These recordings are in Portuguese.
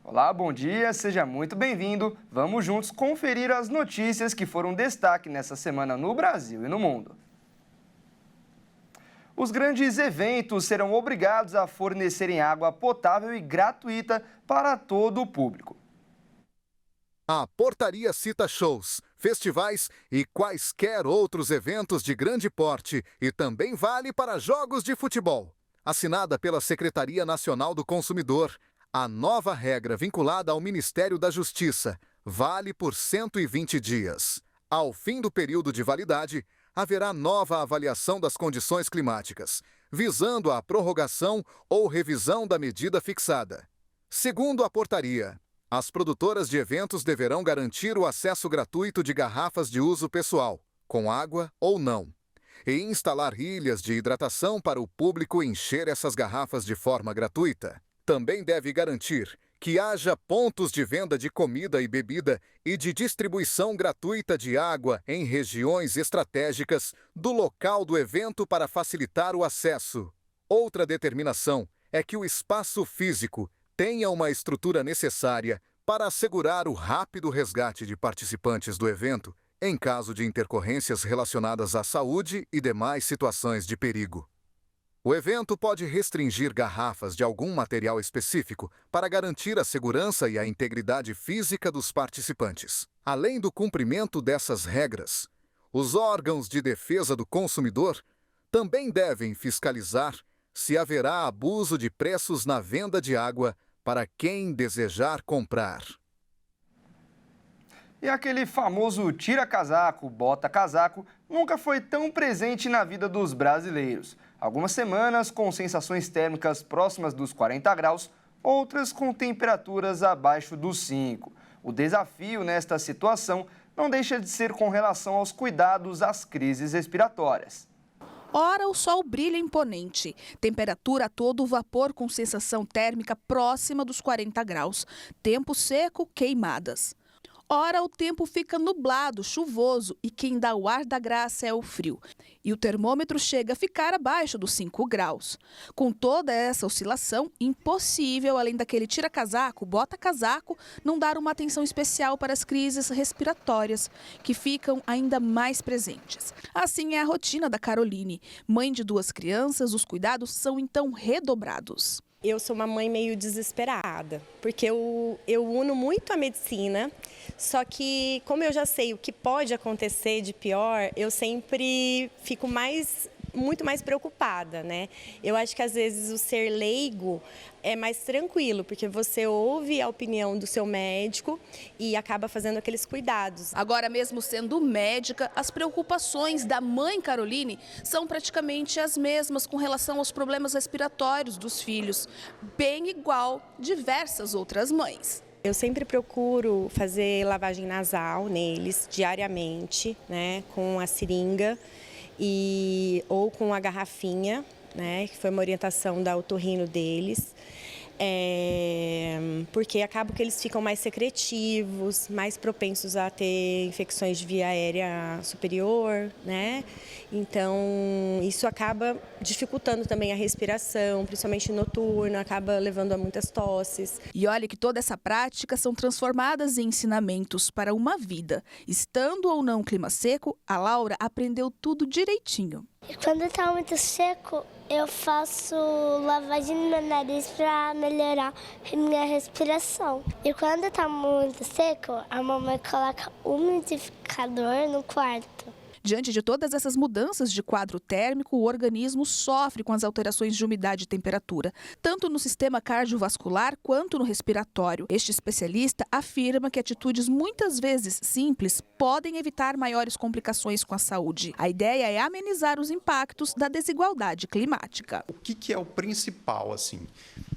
Olá, bom dia, seja muito bem-vindo. Vamos juntos conferir as notícias que foram destaque nessa semana no Brasil e no mundo. Os grandes eventos serão obrigados a fornecerem água potável e gratuita para todo o público. A portaria cita shows, festivais e quaisquer outros eventos de grande porte e também vale para jogos de futebol. Assinada pela Secretaria Nacional do Consumidor, a nova regra vinculada ao Ministério da Justiça vale por 120 dias. Ao fim do período de validade, haverá nova avaliação das condições climáticas, visando a prorrogação ou revisão da medida fixada. Segundo a portaria, as produtoras de eventos deverão garantir o acesso gratuito de garrafas de uso pessoal, com água ou não, e instalar ilhas de hidratação para o público encher essas garrafas de forma gratuita. Também deve garantir que haja pontos de venda de comida e bebida e de distribuição gratuita de água em regiões estratégicas do local do evento para facilitar o acesso. Outra determinação é que o espaço físico tenha uma estrutura necessária para assegurar o rápido resgate de participantes do evento em caso de intercorrências relacionadas à saúde e demais situações de perigo. O evento pode restringir garrafas de algum material específico para garantir a segurança e a integridade física dos participantes. Além do cumprimento dessas regras, os órgãos de defesa do consumidor também devem fiscalizar se haverá abuso de preços na venda de água para quem desejar comprar. E aquele famoso tira-casaco, bota-casaco nunca foi tão presente na vida dos brasileiros. Algumas semanas com sensações térmicas próximas dos 40 graus, outras com temperaturas abaixo dos 5. O desafio nesta situação não deixa de ser com relação aos cuidados às crises respiratórias. Ora, o sol brilha imponente, temperatura a todo vapor com sensação térmica próxima dos 40 graus, tempo seco, queimadas. Ora, o tempo fica nublado, chuvoso e quem dá o ar da graça é o frio. E o termômetro chega a ficar abaixo dos 5 graus. Com toda essa oscilação, impossível, além daquele tira-casaco, bota-casaco, não dar uma atenção especial para as crises respiratórias, que ficam ainda mais presentes. Assim é a rotina da Caroline. Mãe de 2 crianças, os cuidados são então redobrados. Eu sou uma mãe meio desesperada, porque eu uno muito a medicina, só que como eu já sei o que pode acontecer de pior, eu sempre fico muito mais preocupada, né? Eu acho que às vezes o ser leigo é mais tranquilo, porque você ouve a opinião do seu médico e acaba fazendo aqueles cuidados. Agora, mesmo sendo médica, as preocupações da mãe Caroline são praticamente as mesmas com relação aos problemas respiratórios dos filhos, bem igual diversas outras mães. Eu sempre procuro fazer lavagem nasal neles diariamente, né, com a seringa ou com a garrafinha, né, que foi uma orientação da otorrino deles, porque acaba que eles ficam mais secretivos, mais propensos a ter infecções de via aérea superior, né? Então, isso acaba dificultando também a respiração, principalmente noturna, acaba levando a muitas tosses. E olha que toda essa prática são transformadas em ensinamentos para uma vida. Estando ou não clima seco, a Laura aprendeu tudo direitinho. E quando está muito seco, eu faço lavagem no meu nariz para melhorar a minha respiração. E quando está muito seco, a mamãe coloca umidificador no quarto. Diante de todas essas mudanças de quadro térmico, o organismo sofre com as alterações de umidade e temperatura, tanto no sistema cardiovascular quanto no respiratório. Este especialista afirma que atitudes muitas vezes simples podem evitar maiores complicações com a saúde. A ideia é amenizar os impactos da desigualdade climática. O que é o principal, assim?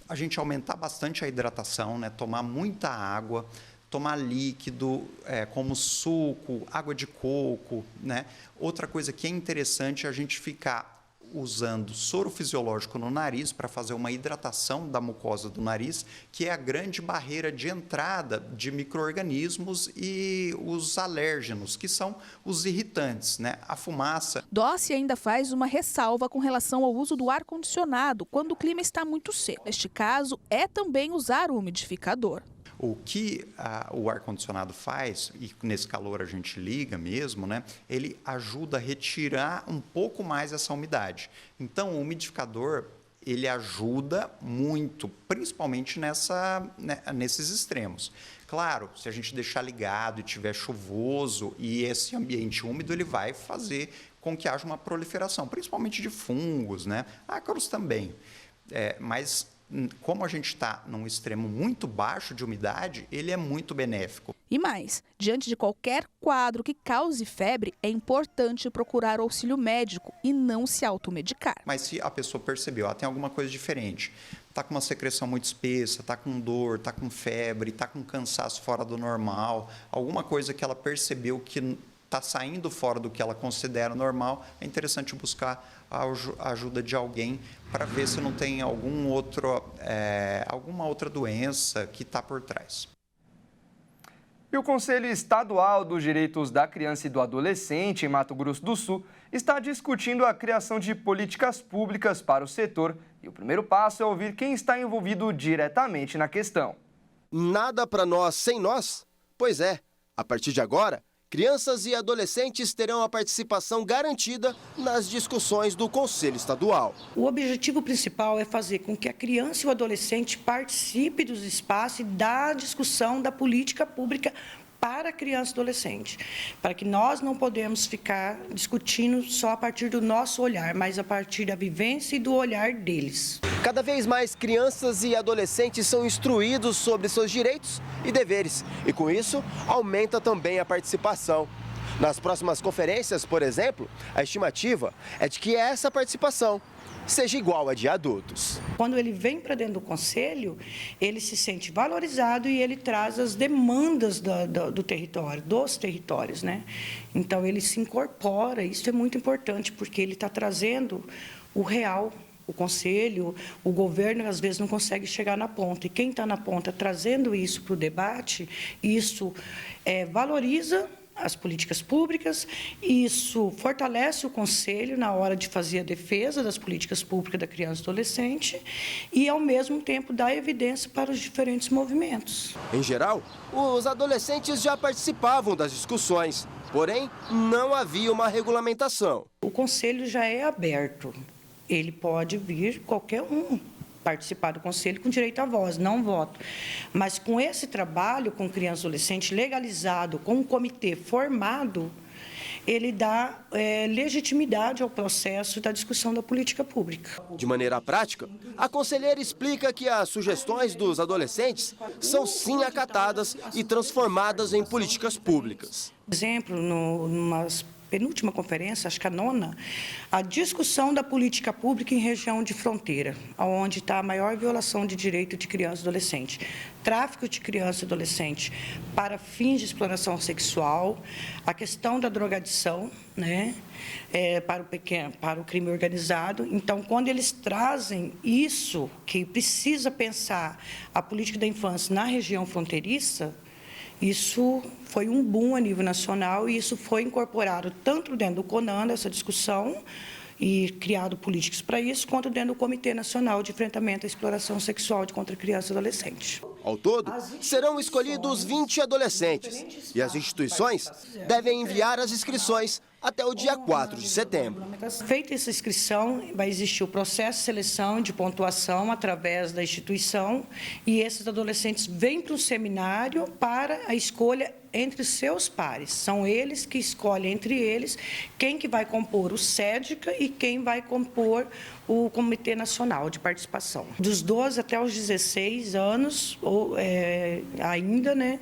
A gente aumentar bastante a hidratação, né? Tomar muita água, tomar líquido, como suco, água de coco, né? Outra coisa que é interessante é a gente ficar usando soro fisiológico no nariz para fazer uma hidratação da mucosa do nariz, que é a grande barreira de entrada de micro-organismos e os alérgenos, que são os irritantes, né? A fumaça. Dossi ainda faz uma ressalva com relação ao uso do ar-condicionado quando o clima está muito seco. Neste caso, é também usar o umidificador. O que o ar-condicionado faz, e nesse calor a gente liga mesmo, né, ele ajuda a retirar um pouco mais essa umidade. Então, o umidificador, ele ajuda muito, principalmente nesses extremos. Claro, se a gente deixar ligado e tiver chuvoso e esse ambiente úmido, ele vai fazer com que haja uma proliferação, principalmente de fungos, né? Ácaros também. Mas como a gente está num extremo muito baixo de umidade, ele é muito benéfico. E mais, diante de qualquer quadro que cause febre, é importante procurar auxílio médico e não se automedicar. Mas se a pessoa percebeu, tem alguma coisa diferente, está com uma secreção muito espessa, está com dor, está com febre, está com cansaço fora do normal, alguma coisa que ela percebeu que está saindo fora do que ela considera normal, é interessante buscar a ajuda de alguém para ver se não tem alguma outra doença que está por trás. E o Conselho Estadual dos Direitos da Criança e do Adolescente, em Mato Grosso do Sul, está discutindo a criação de políticas públicas para o setor. E o primeiro passo é ouvir quem está envolvido diretamente na questão. Nada para nós sem nós? Pois é, a partir de agora, crianças e adolescentes terão a participação garantida nas discussões do Conselho Estadual. O objetivo principal é fazer com que a criança e o adolescente participe dos espaços e da discussão da política pública para a criança e adolescente, para que nós não podemos ficar discutindo só a partir do nosso olhar, mas a partir da vivência e do olhar deles. Cada vez mais crianças e adolescentes são instruídos sobre seus direitos e deveres, e com isso aumenta também a participação. Nas próximas conferências, por exemplo, a estimativa é de que essa participação seja igual a de adultos. Quando ele vem para dentro do conselho, ele se sente valorizado e ele traz as demandas do território, dos territórios, né? Então ele se incorpora, isso é muito importante, porque ele está trazendo o real. O conselho, o governo, às vezes, não consegue chegar na ponta. E quem está na ponta trazendo isso para o debate, isso valoriza as políticas públicas, isso fortalece o Conselho na hora de fazer a defesa das políticas públicas da criança e adolescente e, ao mesmo tempo, dá evidência para os diferentes movimentos. Em geral, os adolescentes já participavam das discussões, porém, não havia uma regulamentação. O Conselho já é aberto, ele pode vir qualquer um participar do Conselho com direito à voz, não voto. Mas com esse trabalho com criança e adolescente legalizado, com um comitê formado, ele dá legitimidade ao processo da discussão da política pública. De maneira prática, a conselheira explica que as sugestões dos adolescentes são sim acatadas e transformadas em políticas públicas. Por exemplo, numa penúltima conferência, acho que a 9ª, a discussão da política pública em região de fronteira, onde está a maior violação de direito de criança e adolescente. Tráfico de criança e adolescente para fins de exploração sexual, a questão da drogadição, né, para o crime organizado. Então, quando eles trazem isso, que precisa pensar a política da infância na região fronteiriça, isso foi um boom a nível nacional e isso foi incorporado tanto dentro do CONAN, essa discussão, e criado políticas para isso, quanto dentro do Comitê Nacional de Enfrentamento à Exploração Sexual contra Criança e Adolescente. Ao todo, serão escolhidos 20 adolescentes e as instituições devem enviar as inscrições até o dia 4 de setembro. Feita essa inscrição, vai existir o processo de seleção de pontuação através da instituição e esses adolescentes vêm para o seminário para a escolha entre seus pares. São eles que escolhem entre eles quem que vai compor o SEDCA e quem vai compor o Comitê Nacional de Participação. Dos 12 até os 16 anos, ainda, né?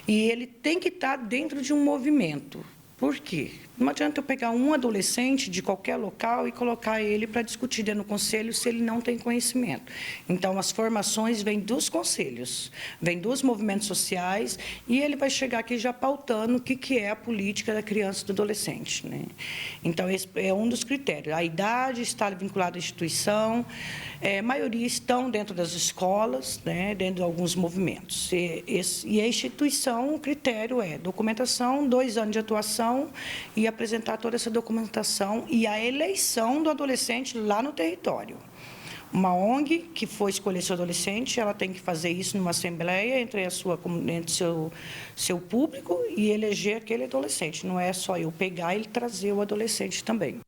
E ele tem que estar dentro de um movimento. Por quê? Não adianta eu pegar um adolescente de qualquer local e colocar ele para discutir dentro do conselho se ele não tem conhecimento. Então, as formações vêm dos conselhos, vêm dos movimentos sociais e ele vai chegar aqui já pautando o que é a política da criança e do adolescente, né? Então, esse é um dos critérios. A idade está vinculada à instituição, a maioria estão dentro das escolas, né, dentro de alguns movimentos. E a instituição, o critério é documentação, 2 anos de atuação e apresentar toda essa documentação e a eleição do adolescente lá no território. uma ONG que for escolher seu adolescente, ela tem que fazer isso numa assembleia entre seu público e eleger aquele adolescente. Não é só eu pegar e trazer o adolescente também.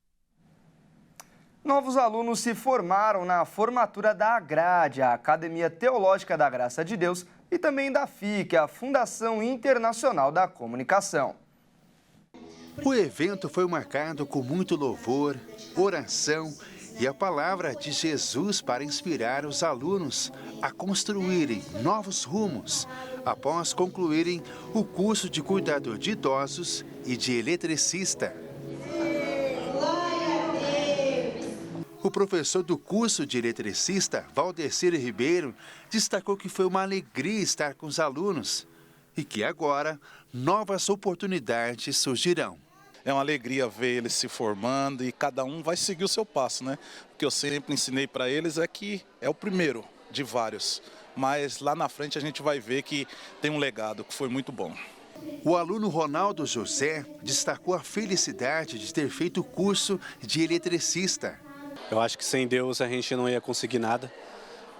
Novos alunos se formaram na formatura da AGRADE, a Academia Teológica da Graça de Deus, e também da FIC, a Fundação Internacional da Comunicação. O evento foi marcado com muito louvor, oração e a palavra de Jesus para inspirar os alunos a construírem novos rumos após concluírem o curso de cuidador de idosos e de eletricista. O professor do curso de eletricista, Valdecir Ribeiro, destacou que foi uma alegria estar com os alunos e que agora novas oportunidades surgirão. É uma alegria ver eles se formando e cada um vai seguir o seu passo, né? O que eu sempre ensinei para eles é que é o primeiro de vários, mas lá na frente a gente vai ver que tem um legado que foi muito bom. O aluno Ronaldo José destacou a felicidade de ter feito o curso de eletricista. Eu acho que sem Deus a gente não ia conseguir nada,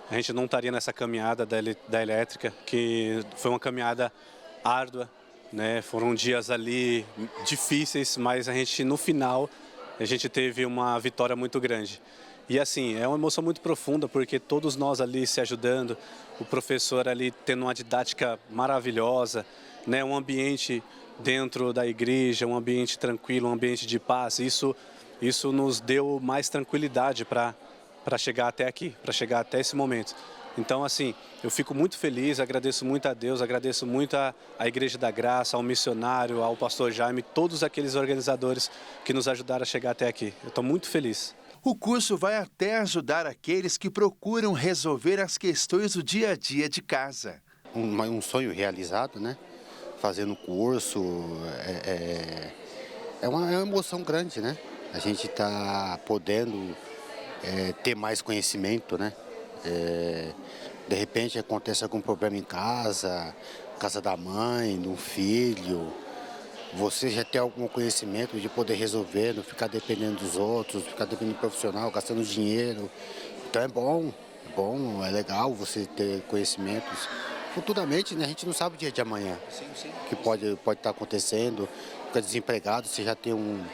a gente não estaria nessa caminhada da elétrica, que foi uma caminhada árdua. Né, foram dias ali difíceis, mas a gente no final a gente teve uma vitória muito grande. E assim, é uma emoção muito profunda porque todos nós ali se ajudando, o professor ali tendo uma didática maravilhosa, né, um ambiente dentro da igreja, um ambiente tranquilo, um ambiente de paz. Isso nos deu mais tranquilidade para chegar até aqui, para chegar até esse momento. Então, assim, eu fico muito feliz, agradeço muito a Deus, agradeço muito à Igreja da Graça, ao missionário, ao pastor Jaime, todos aqueles organizadores que nos ajudaram a chegar até aqui. Eu estou muito feliz. O curso vai até ajudar aqueles que procuram resolver as questões do dia a dia de casa. Um sonho realizado, né? Fazendo curso, é uma emoção grande, né? A gente está podendo ter mais conhecimento, né? De repente acontece algum problema em casa da mãe, do filho, você já tem algum conhecimento de poder resolver, não ficar dependendo dos outros, ficar dependendo do profissional, gastando dinheiro. Então é bom, é legal você ter conhecimentos. Futuramente, né, a gente não sabe o dia de amanhã, que pode estar acontecendo, fica desempregado, você já tem um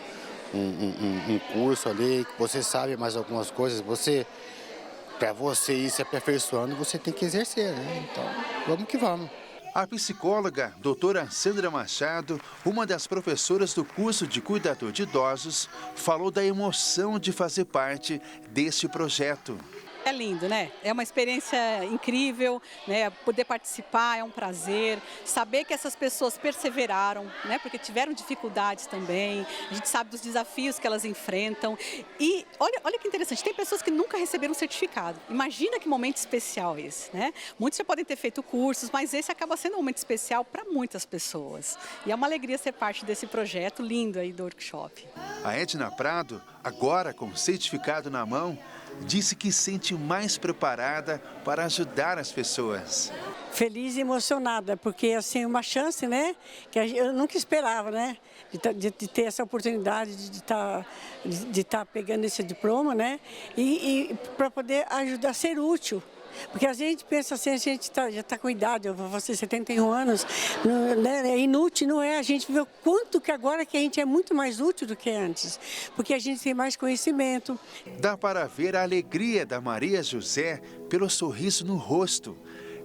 curso ali, que você sabe mais algumas coisas, para você ir se aperfeiçoando, você tem que exercer, né? Então, vamos que vamos. A psicóloga, doutora Sandra Machado, uma das professoras do curso de cuidador de idosos, falou da emoção de fazer parte deste projeto. É lindo, né? É uma experiência incrível, né? Poder participar é um prazer, saber que essas pessoas perseveraram, né? Porque tiveram dificuldades também, a gente sabe dos desafios que elas enfrentam e olha que interessante, tem pessoas que nunca receberam um certificado, imagina que momento especial esse, né? Muitos já podem ter feito cursos, mas esse acaba sendo um momento especial para muitas pessoas e é uma alegria ser parte desse projeto lindo aí do workshop. A Edna Prado, agora com o certificado na mão, disse que se sente mais preparada para ajudar as pessoas. Feliz e emocionada, porque assim, uma chance, né, que eu nunca esperava, né, de ter essa oportunidade de estar pegando esse diploma, né, e para poder ajudar a ser útil. Porque a gente pensa assim, a gente já está com idade, eu vou fazer 71 anos, né, é inútil, não é? A gente vê o quanto que agora que a gente é muito mais útil do que antes, porque a gente tem mais conhecimento. Dá para ver a alegria da Maria José pelo sorriso no rosto.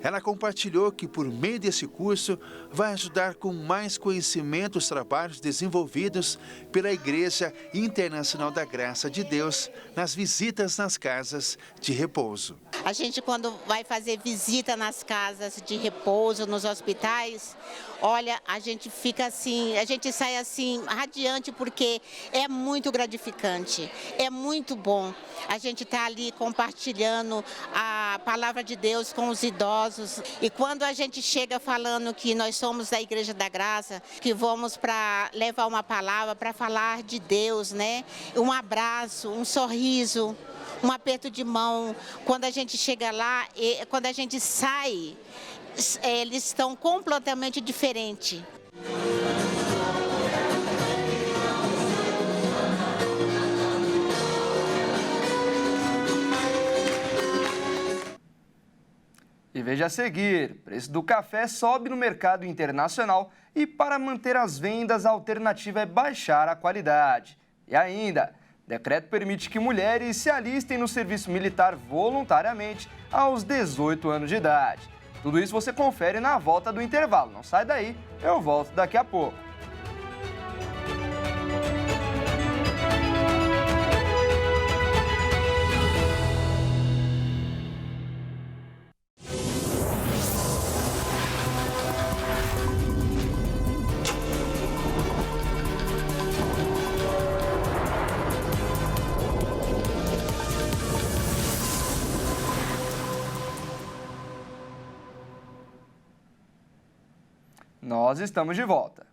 Ela compartilhou que, por meio desse curso, vai ajudar com mais conhecimento os trabalhos desenvolvidos pela Igreja Internacional da Graça de Deus nas visitas nas casas de repouso. A gente, quando vai fazer visita nas casas de repouso, nos hospitais, olha, a gente fica assim, a gente sai assim, radiante, porque é muito gratificante, é muito bom. A gente está ali compartilhando a palavra de Deus com os idosos. E quando a gente chega falando que nós somos da Igreja da Graça, que vamos para levar uma palavra, para falar de Deus, né? Um abraço, um sorriso, um aperto de mão. Quando a gente chega lá, quando a gente sai, eles estão completamente diferentes. E veja a seguir, o preço do café sobe no mercado internacional e para manter as vendas a alternativa é baixar a qualidade. E ainda, decreto permite que mulheres se alistem no serviço militar voluntariamente aos 18 anos de idade. Tudo isso você confere na volta do intervalo. Não sai daí, eu volto daqui a pouco. Nós estamos de volta.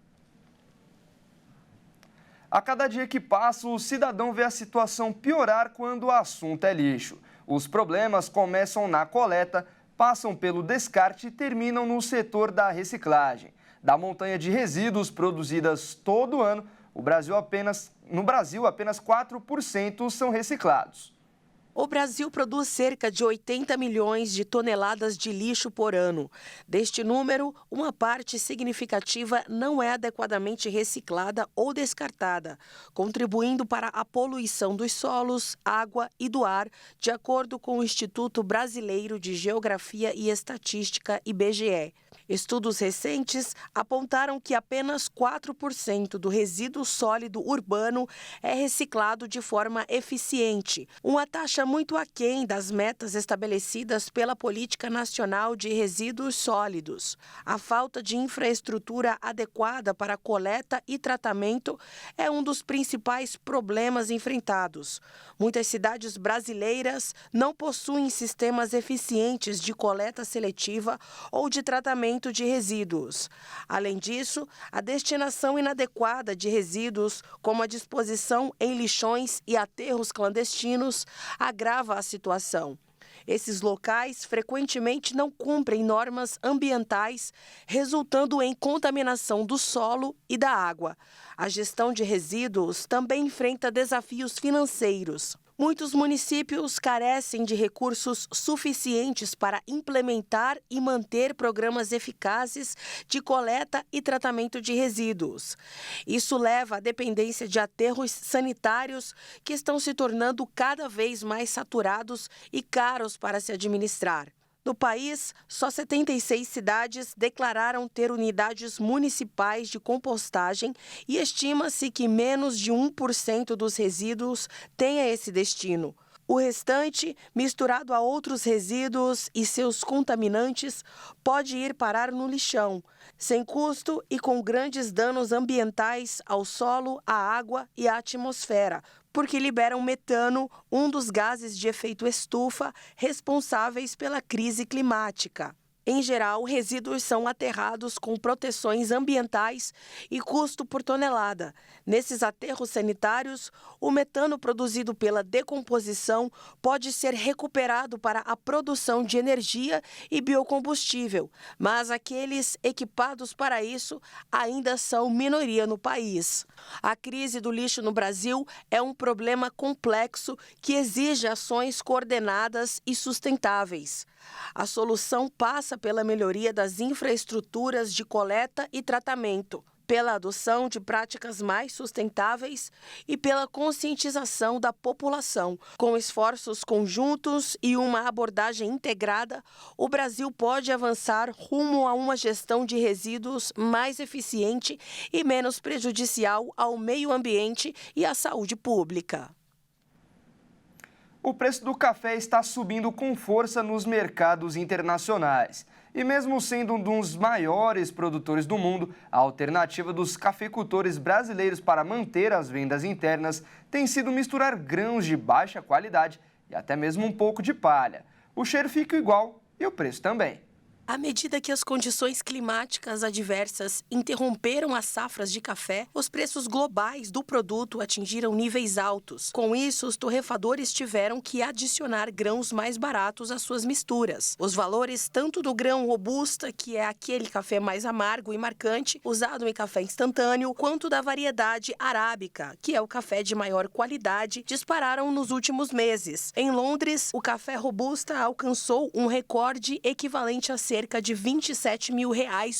A cada dia que passa, o cidadão vê a situação piorar quando o assunto é lixo. Os problemas começam na coleta, passam pelo descarte e terminam no setor da reciclagem. Da montanha de resíduos produzidas todo ano, no Brasil apenas 4% são reciclados. O Brasil produz cerca de 80 milhões de toneladas de lixo por ano. Deste número, uma parte significativa não é adequadamente reciclada ou descartada, contribuindo para a poluição dos solos, água e do ar, de acordo com o Instituto Brasileiro de Geografia e Estatística, IBGE. Estudos recentes apontaram que apenas 4% do resíduo sólido urbano é reciclado de forma eficiente, uma taxa muito aquém das metas estabelecidas pela Política Nacional de Resíduos Sólidos. A falta de infraestrutura adequada para coleta e tratamento é um dos principais problemas enfrentados. Muitas cidades brasileiras não possuem sistemas eficientes de coleta seletiva ou de tratamento de resíduos. Além disso, a destinação inadequada de resíduos, como a disposição em lixões e aterros clandestinos, agrava a situação. Esses locais frequentemente não cumprem normas ambientais, resultando em contaminação do solo e da água. A gestão de resíduos também enfrenta desafios financeiros. Muitos municípios carecem de recursos suficientes para implementar e manter programas eficazes de coleta e tratamento de resíduos. Isso leva à dependência de aterros sanitários que estão se tornando cada vez mais saturados e caros para se administrar. No país, só 76 cidades declararam ter unidades municipais de compostagem e estima-se que menos de 1% dos resíduos tenha esse destino. O restante, misturado a outros resíduos e seus contaminantes, pode ir parar no lixão, sem custo e com grandes danos ambientais ao solo, à água e à atmosfera, porque liberam metano, um dos gases de efeito estufa responsáveis pela crise climática. Em geral, resíduos são aterrados com proteções ambientais e custo por tonelada. Nesses aterros sanitários, o metano produzido pela decomposição pode ser recuperado para a produção de energia e biocombustível, mas aqueles equipados para isso ainda são minoria no país. A crise do lixo no Brasil é um problema complexo que exige ações coordenadas e sustentáveis. A solução passa pela melhoria das infraestruturas de coleta e tratamento, pela adoção de práticas mais sustentáveis e pela conscientização da população. Com esforços conjuntos e uma abordagem integrada, o Brasil pode avançar rumo a uma gestão de resíduos mais eficiente e menos prejudicial ao meio ambiente e à saúde pública. O preço do café está subindo com força nos mercados internacionais. E mesmo sendo um dos maiores produtores do mundo, a alternativa dos cafeicultores brasileiros para manter as vendas internas tem sido misturar grãos de baixa qualidade e até mesmo um pouco de palha. O cheiro fica igual e o preço também. À medida que as condições climáticas adversas interromperam as safras de café, os preços globais do produto atingiram níveis altos. Com isso, os torrefadores tiveram que adicionar grãos mais baratos às suas misturas. Os valores tanto do grão robusta, que é aquele café mais amargo e marcante, usado em café instantâneo, quanto da variedade arábica, que é o café de maior qualidade, dispararam nos últimos meses. Em Londres, o café robusta alcançou um recorde equivalente a cerca de R$27 mil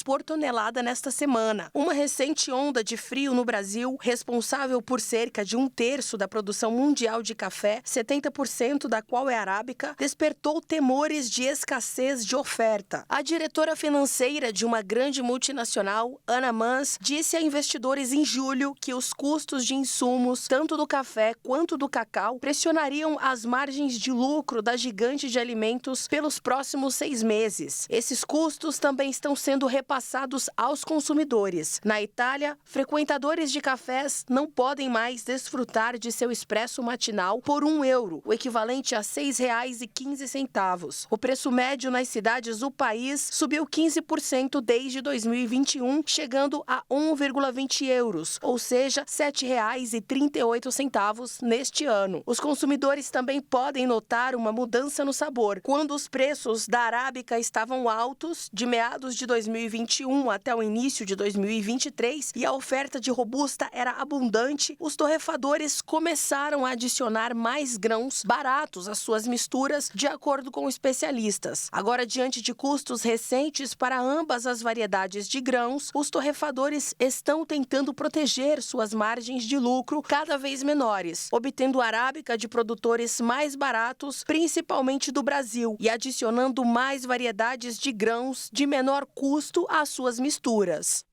por tonelada nesta semana. Uma recente onda de frio no Brasil, responsável por cerca de 1/3 da produção mundial de café, 70% da qual é arábica, despertou temores de escassez de oferta. A diretora financeira de uma grande multinacional, Ana Mans, disse a investidores em julho que os custos de insumos, tanto do café quanto do cacau, pressionariam as margens de lucro da gigante de alimentos pelos próximos 6 meses. Esses custos também estão sendo repassados aos consumidores. Na Itália, frequentadores de cafés não podem mais desfrutar de seu expresso matinal por €1, o equivalente a R$ 6,15. O preço médio nas cidades do país subiu 15% desde 2021, chegando a €1,20, ou seja, R$ 7,38 neste ano. Os consumidores também podem notar uma mudança no sabor. Quando os preços da arábica estavam altos, de meados de 2021 até o início de 2023, e a oferta de robusta era abundante, os torrefadores começaram a adicionar mais grãos baratos às suas misturas, de acordo com especialistas. Agora, diante de custos recentes para ambas as variedades de grãos, os torrefadores estão tentando proteger suas margens de lucro cada vez menores, obtendo arábica de produtores mais baratos, principalmente do Brasil, e adicionando mais variedades de grãos de menor custo às suas misturas.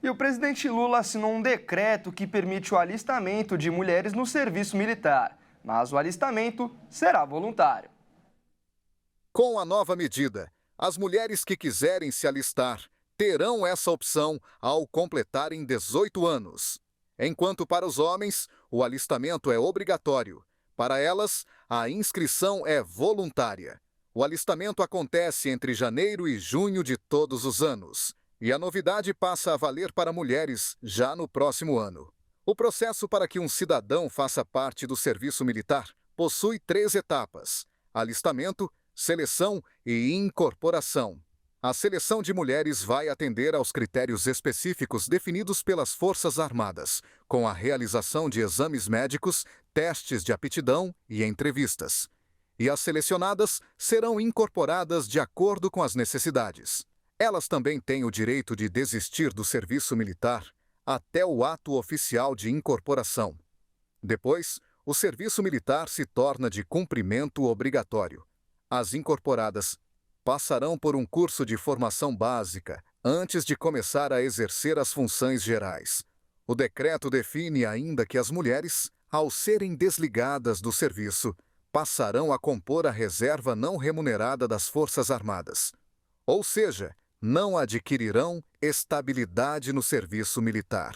E o presidente Lula assinou um decreto que permite o alistamento de mulheres no serviço militar, mas o alistamento será voluntário. Com a nova medida, as mulheres que quiserem se alistar terão essa opção ao completarem 18 anos. Enquanto para os homens, o alistamento é obrigatório. Para elas, a inscrição é voluntária. O alistamento acontece entre janeiro e junho de todos os anos. E a novidade passa a valer para mulheres já no próximo ano. O processo para que um cidadão faça parte do serviço militar possui 3 etapas: alistamento, seleção e incorporação. A seleção de mulheres vai atender aos critérios específicos definidos pelas Forças Armadas, com a realização de exames médicos, testes de aptidão e entrevistas. E as selecionadas serão incorporadas de acordo com as necessidades. Elas também têm o direito de desistir do serviço militar até o ato oficial de incorporação. Depois, o serviço militar se torna de cumprimento obrigatório. As incorporadas passarão por um curso de formação básica antes de começar a exercer as funções gerais. O decreto define ainda que as mulheres, ao serem desligadas do serviço, passarão a compor a reserva não remunerada das Forças Armadas. Ou seja, não adquirirão estabilidade no serviço militar.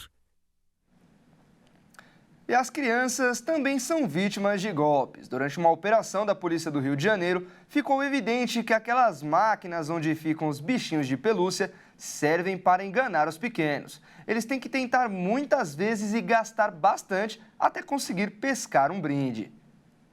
E as crianças também são vítimas de golpes. Durante uma operação da Polícia do Rio de Janeiro, ficou evidente que aquelas máquinas onde ficam os bichinhos de pelúcia servem para enganar os pequenos. Eles têm que tentar muitas vezes e gastar bastante até conseguir pescar um brinde.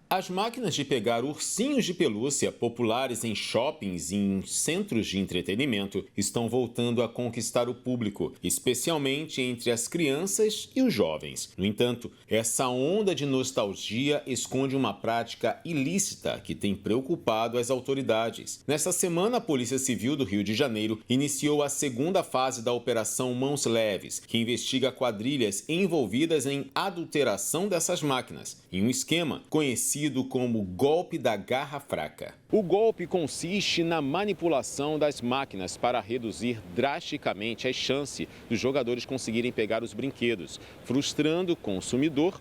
As máquinas de pegar ursinhos de pelúcia, populares em shoppings e em centros de entretenimento, estão voltando a conquistar o público, especialmente entre as crianças e os jovens. No entanto, essa onda de nostalgia esconde uma prática ilícita que tem preocupado as autoridades. Nesta semana, a Polícia Civil do Rio de Janeiro iniciou a segunda fase da Operação Mãos Leves, que investiga quadrilhas envolvidas em adulteração dessas máquinas, em um esquema conhecido como golpe da garra fraca. O golpe consiste na manipulação das máquinas para reduzir drasticamente as chances dos jogadores conseguirem pegar os brinquedos, frustrando o consumidor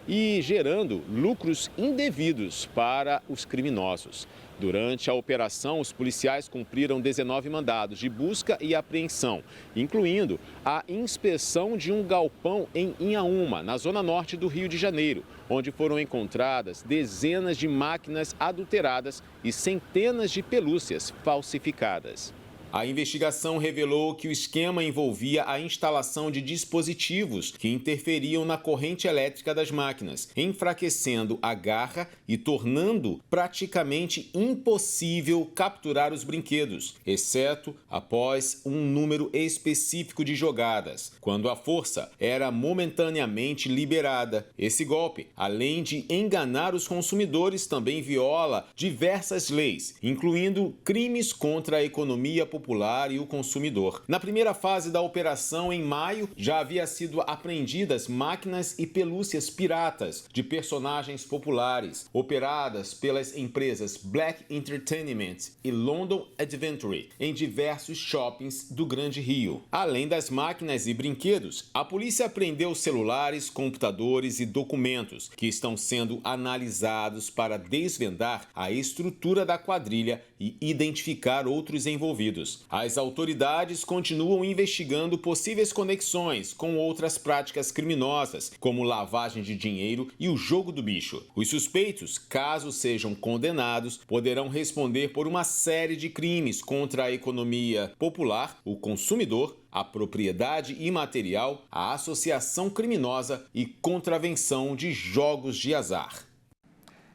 e gerando lucros indevidos para os criminosos. Durante a operação, os policiais cumpriram 19 mandados de busca e apreensão, incluindo a inspeção de um galpão em Inhaúma, na zona norte do Rio de Janeiro, onde foram encontradas dezenas de máquinas adulteradas e centenas de pelúcias falsificadas. A investigação revelou que o esquema envolvia a instalação de dispositivos que interferiam na corrente elétrica das máquinas, enfraquecendo a garra e tornando praticamente impossível capturar os brinquedos, exceto após um número específico de jogadas, quando a força era momentaneamente liberada. Esse golpe, além de enganar os consumidores, também viola diversas leis, incluindo crimes contra a economia popular e o consumidor. Na primeira fase da operação, em maio, já havia sido apreendidas máquinas e pelúcias piratas de personagens populares, operadas pelas empresas Black Entertainment e London Adventure, em diversos shoppings do Grande Rio. Além das máquinas e brinquedos, a polícia apreendeu celulares, computadores e documentos que estão sendo analisados para desvendar a estrutura da quadrilha e identificar outros envolvidos. As autoridades continuam investigando possíveis conexões com outras práticas criminosas, como lavagem de dinheiro e o jogo do bicho. Os suspeitos, caso sejam condenados, poderão responder por uma série de crimes contra a economia popular, o consumidor, a propriedade imaterial, a associação criminosa e contravenção de jogos de azar.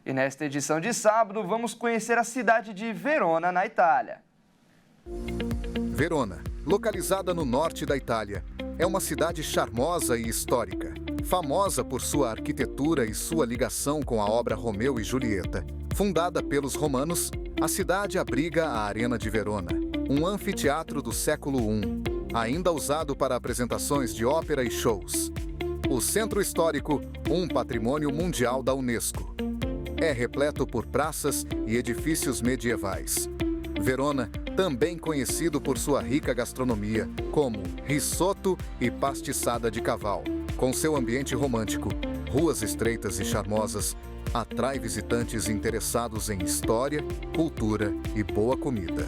E nesta edição de sábado, vamos conhecer a cidade de Verona, na Itália. Verona, localizada no norte da Itália, é uma cidade charmosa e histórica, famosa por sua arquitetura e sua ligação com a obra Romeu e Julieta. Fundada pelos romanos, a cidade abriga a Arena de Verona, um anfiteatro do século I, ainda usado para apresentações de ópera e shows. O Centro Histórico, um patrimônio mundial da Unesco. É repleto por praças e edifícios medievais. Verona, também conhecido por sua rica gastronomia, como risoto e pastiçada de cavalo. Com seu ambiente romântico, ruas estreitas e charmosas, atrai visitantes interessados em história, cultura e boa comida.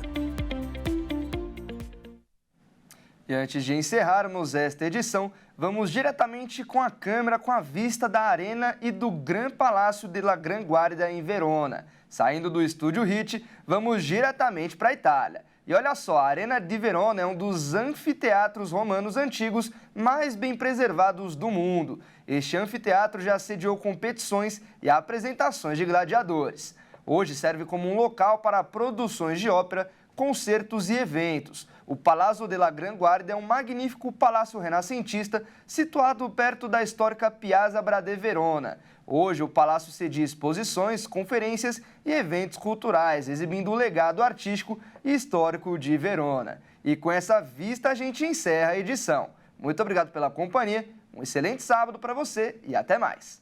E antes de encerrarmos esta edição, vamos diretamente com a câmera com a vista da Arena e do Gran Palácio della Gran Guardia em Verona. Saindo do Estúdio Hit, vamos diretamente para a Itália. E olha só, a Arena di Verona é um dos anfiteatros romanos antigos mais bem preservados do mundo. Este anfiteatro já sediou competições e apresentações de gladiadores. Hoje serve como um local para produções de ópera, concertos e eventos. O Palazzo della Gran Guardia é um magnífico palácio renascentista situado perto da histórica Piazza Bradé Verona. Hoje, o palácio cedia exposições, conferências e eventos culturais, exibindo o legado artístico e histórico de Verona. E com essa vista, a gente encerra a edição. Muito obrigado pela companhia, um excelente sábado para você e até mais!